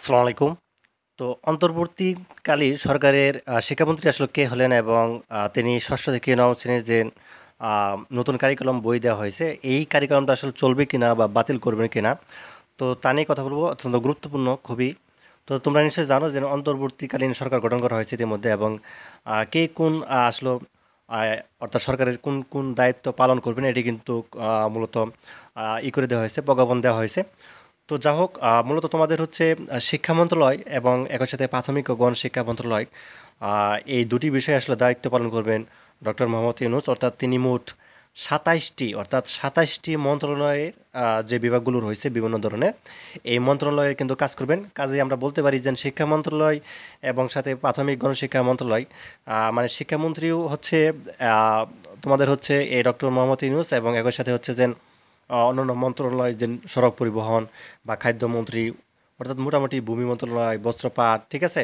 আসসালামু আলাইকুম। তো অন্তর্বর্তীকালীন সরকারের শিক্ষামন্ত্রী আসলে কে হলেন এবং তিনি ষষ্ঠ থেকে নবম শ্রেণীর যে নতুন কারিকুলাম বই দেওয়া হয়েছে, এই কারিকুলামটা আসলে চলবে কিনা বা বাতিল করবেন কিনা, তো তা নিয়ে কথা বলবো। অত্যন্ত গুরুত্বপূর্ণ খুবই। তো তোমরা নিশ্চয়ই জানো যে অন্তর্বর্তীকালীন সরকার গঠন করা হয়েছে ইতিমধ্যে, এবং কে কোন আসলো অর্থাৎ সরকারের কোন কোন দায়িত্ব পালন করবেন এটি কিন্তু মূলত করে দেওয়া হয়েছে, প্রজ্ঞাপন দেওয়া হয়েছে। তো যা হোক, মূলত তোমাদের হচ্ছে শিক্ষা মন্ত্রণালয় এবং একই সাথে প্রাথমিক ও গণশিক্ষা মন্ত্রণালয়, এই দুটি বিষয়ে আসলে দায়িত্ব পালন করবেন ডক্টর মোহাম্মদ ইউনূস। অর্থাৎ তিনি মোট ২৭টি মন্ত্রণালয়ের যে বিভাগগুলো রয়েছে বিভিন্ন ধরনের, এই মন্ত্রণালয়ে কিন্তু কাজ করবেন। কাজেই আমরা বলতে পারি যে শিক্ষা মন্ত্রণালয় এবং সাথে প্রাথমিক গণশিক্ষা মন্ত্রণালয়, মানে শিক্ষামন্ত্রীও হচ্ছে তোমাদের হচ্ছে এই ডক্টর মোহাম্মদ ইউনূস, এবং একই সাথে হচ্ছে যে অন্যান্য মন্ত্রণালয় যে সড়ক পরিবহন বা খাদ্যমন্ত্রী, অর্থাৎ মোটামুটি ভূমি মন্ত্রণালয়, বস্ত্রপাট, ঠিক আছে,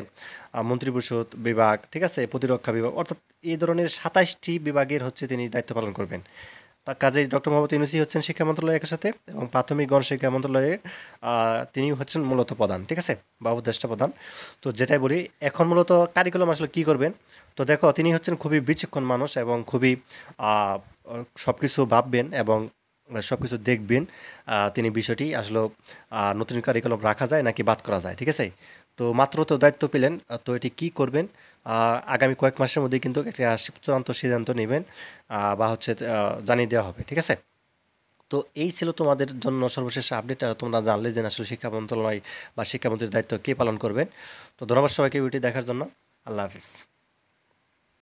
মন্ত্রিপরিষদ বিভাগ, ঠিক আছে, প্রতিরক্ষা বিভাগ, অর্থাৎ এই ধরনের ২৭টি বিভাগের হচ্ছে তিনি দায়িত্ব পালন করবেন। তার কাজেই ডক্টর মোহাম্মদ ইউনূসই হচ্ছেন শিক্ষা মন্ত্রণালয়ের সাথে, এবং প্রাথমিক গণশিক্ষা মন্ত্রণালয়ের তিনি হচ্ছেন মূলত প্রধান, ঠিক আছে, বা উপদেষ্টা প্রধান। তো যেটাই বলি, এখন মূলত কারিকুলাম আসলে কী করবেন। তো দেখো, তিনি হচ্ছেন খুবই বিচক্ষণ মানুষ এবং খুবই সব কিছু ভাববেন এবং সব কিছু দেখবেন। তিনি বিষয়টি আসলে নতুন কারিকুলাম রাখা যায় নাকি বাদ করা যায়, ঠিক আছে। তো মাত্র তো দায়িত্ব পেলেন, তো এটি কি করবেন আগামী কয়েক মাসের মধ্যেই কিন্তু একটা চূড়ান্ত সিদ্ধান্ত নেবেন, বা হচ্ছে জানিয়ে দেওয়া হবে, ঠিক আছে। তো এই ছিল তোমাদের জন্য সর্বশেষ আপডেট। তোমরা জানলে যে আসলে শিক্ষা মন্ত্রণালয় বা শিক্ষামন্ত্রীর দায়িত্ব কে পালন করবেন। তো ধন্যবাদ সবাইকে ভিডিওটি দেখার জন্য। আল্লাহ হাফিজ।